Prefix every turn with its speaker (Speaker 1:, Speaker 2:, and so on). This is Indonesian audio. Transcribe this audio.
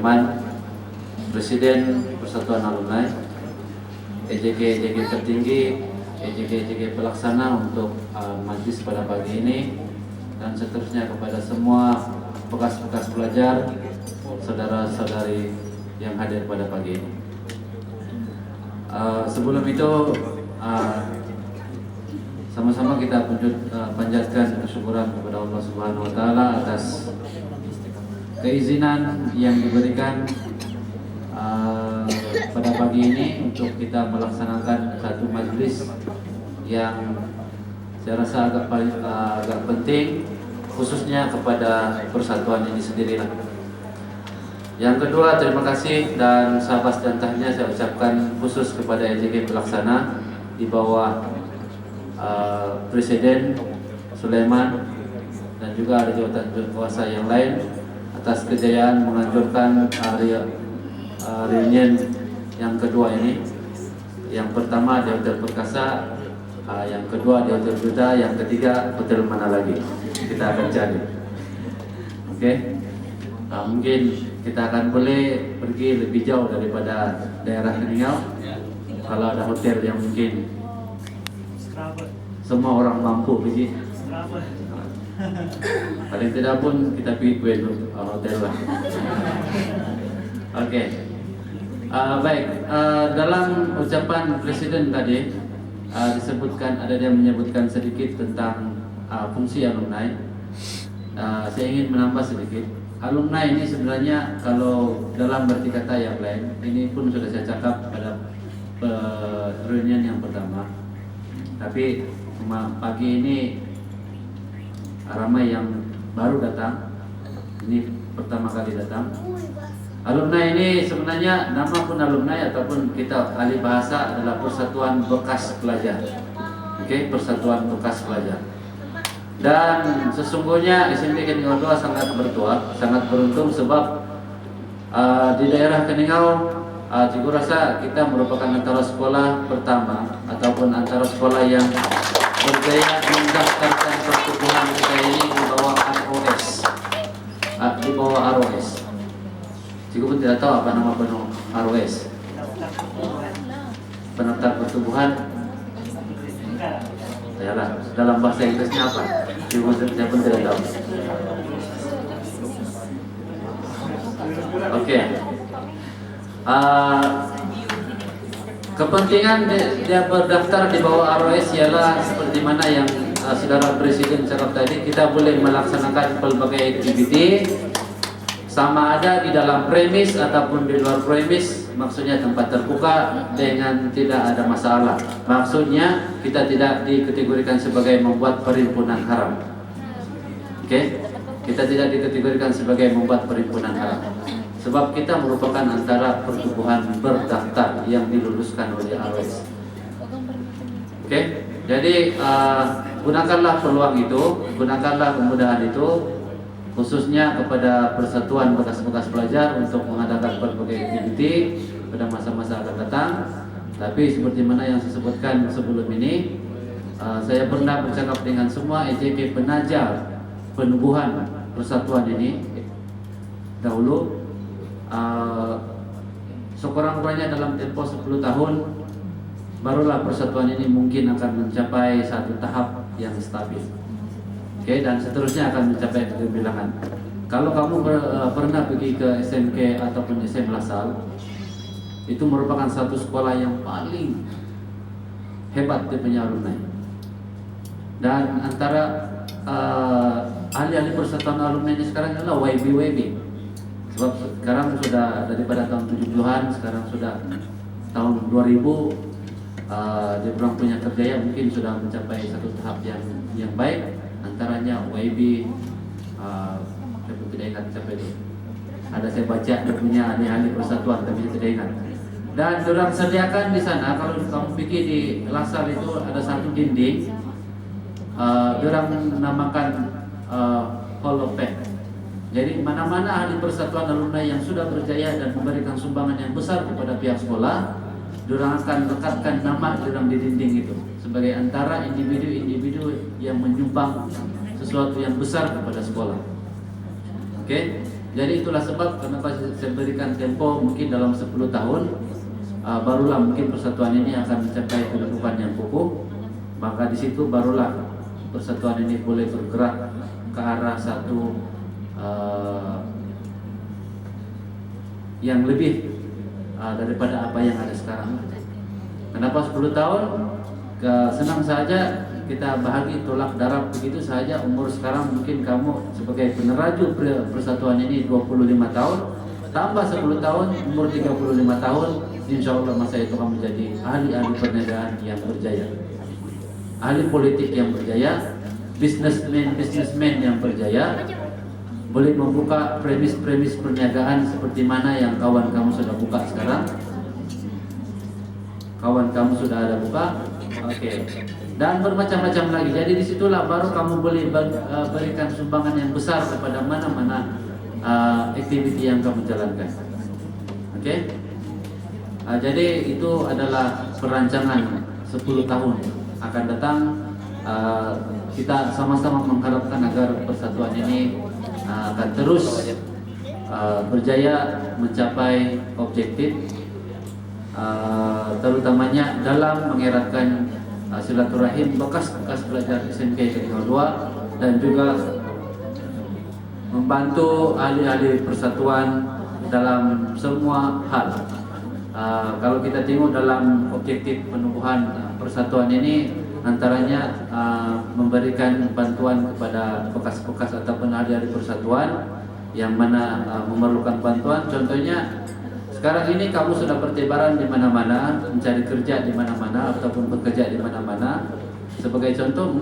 Speaker 1: Sulaiman, Presiden Persatuan Alumni, EJG tertinggi, EJG pelaksana untuk majlis pada pagi ini, dan seterusnya kepada semua bekas-bekas pelajar, saudara-saudari yang hadir pada pagi ini. Sebelum itu, sama-sama kita panjatkan kesyukuran kepada Allah Subhanahu Wa Taala atas keizinan yang diberikan pada pagi ini untuk kita melaksanakan satu majlis yang saya rasa agak penting, khususnya kepada persatuan ini sendirilah. Yang kedua, terima kasih dan sahabat dan tahniah saya ucapkan khusus kepada EJG pelaksana di bawah Presiden Sulaiman dan juga ada jawatan kuasa yang lain atas kejayaan menganjurkan reunion yang kedua ini. Yang pertama di Hotel Perkasa, yang kedua di Hotel Buddha, yang ketiga hotel mana lagi kita akan cari. Oke. Mungkin kita akan boleh pergi lebih jauh daripada daerah Keningau. Kalau ada hotel yang mungkin semua orang mampu pergi, paling tidak pun kita pergi ke hotel lah. Oke. Baik, dalam ucapan Presiden tadi disebutkan, ada yang menyebutkan sedikit tentang fungsi alumni. Saya ingin menambah sedikit. Alumni ini sebenarnya kalau dalam berarti kata yang lain, ini pun sudah saya cakap pada reunion yang pertama. Tapi pagi ini ramai yang baru datang. Ini pertama kali datang. Alumni ini sebenarnya nama pun alumni ataupun kita ahli bahasa adalah Persatuan Bekas Pelajar. Oke, Persatuan Bekas Pelajar. Dan sesungguhnya SMP Keningau 2 sangat beruntung sebab di daerah Keningau, saya rasa kita merupakan antara sekolah pertama ataupun antara sekolah yang berjaya mendaftarkan pertubuhan kita ini di bawah ROS. Di bawah ROS. Cikgu pun tidak tahu apa nama penuh ROS. Pendaftar pertubuhan. Yalah, dalam bahasa Inggrisnya apa? Saya pun tidak tahu. Oke. Kepentingan dia berdaftar di bawah ROS ialah seperti mana yang saudara Presiden cakap tadi, kita boleh melaksanakan berbagai aktiviti sama ada di dalam premis ataupun di luar premis, maksudnya tempat terbuka dengan tidak ada masalah. Maksudnya kita tidak dikategorikan sebagai membuat perhimpunan haram. Oke? Kita tidak dikategorikan sebagai membuat perhimpunan haram. Sebab kita merupakan antara pertubuhan berdaftar yang diluluskan oleh ROS. Oke? Jadi gunakanlah peluang itu, gunakanlah kemudahan itu, khususnya kepada Persatuan Bekas-Bekas Pelajar untuk mengadakan berbagai aktiviti pada masa-masa akan datang. Tapi seperti mana yang saya sebutkan sebelum ini, saya pernah bercakap dengan semua EJG penajar penubuhan persatuan ini dahulu. Sekurang-kurangnya dalam tempo 10 tahun barulah persatuan ini mungkin akan mencapai satu tahap yang stabil. Oke, dan seterusnya akan mencapai kebilangan. Kalau kamu pernah pergi ke SMK ataupun SM Lasal, itu merupakan satu sekolah yang paling hebat dia punya alumni. Dan antara ahli-ahli persatuan alumni ini sekarang adalah YB. Sebab sekarang sudah daripada tahun 70-an, sekarang sudah tahun 2000, dia orang punya kerjaya mungkin sudah mencapai satu tahap yang baik. Antaranya YB, saya pun tidak ingat siapa itu. Ada saya baca dia punya ahli persatuan tapi saya tidak ingat. Dan orang sediakan di sana, kalau kamu pikir di Lasal itu ada satu dinding, orang namakan Hall of Fame. Jadi mana-mana ahli persatuan alumni yang sudah berjaya dan memberikan sumbangan yang besar kepada pihak sekolah, orang akan lekatkan nama orang di dinding itu sebagai antara individu-individu yang menyumbang sesuatu yang besar kepada sekolah. Oke? Jadi itulah sebab kenapa saya berikan tempo mungkin dalam 10 tahun, barulah mungkin persatuan ini akan mencapai kedudukan yang kokoh. Maka di situ barulah persatuan ini boleh bergerak ke arah satu yang lebih daripada apa yang ada sekarang. Kenapa 10 tahun? Senang saja kita bahagi tolak darab begitu saja. Umur sekarang mungkin kamu sebagai peneraju persatuan ini 25 tahun, tambah 10 tahun, umur 35 tahun, insya Allah masa itu kamu menjadi ahli-ahli perniagaan yang berjaya, ahli politik yang berjaya, bisnismen yang berjaya, boleh membuka premis-premis perniagaan seperti mana yang kawan kamu sudah buka sekarang. Kawan kamu sudah ada buka, oke. Dan bermacam-macam lagi. Jadi disitulah baru kamu boleh berikan sumbangan yang besar kepada mana-mana aktiviti yang kamu jalankan. Oke. Jadi itu adalah perancangan 10 tahun akan datang. Kita sama-sama mengharapkan agar persatuan ini akan terus berjaya mencapai objektif, terutamanya dalam mengeratkan silaturahim bekas-bekas pelajar SMK Kedua 2 dan juga membantu ahli-ahli persatuan dalam semua hal. Kalau kita tengok dalam objektif penumbuhan persatuan ini, antaranya memberikan bantuan kepada bekas-bekas ataupun ahli-ahli persatuan yang mana memerlukan bantuan. Contohnya sekarang ini kamu sudah bertebaran di mana-mana, mencari kerja di mana-mana ataupun bekerja di mana-mana. Sebagai contoh, mungkin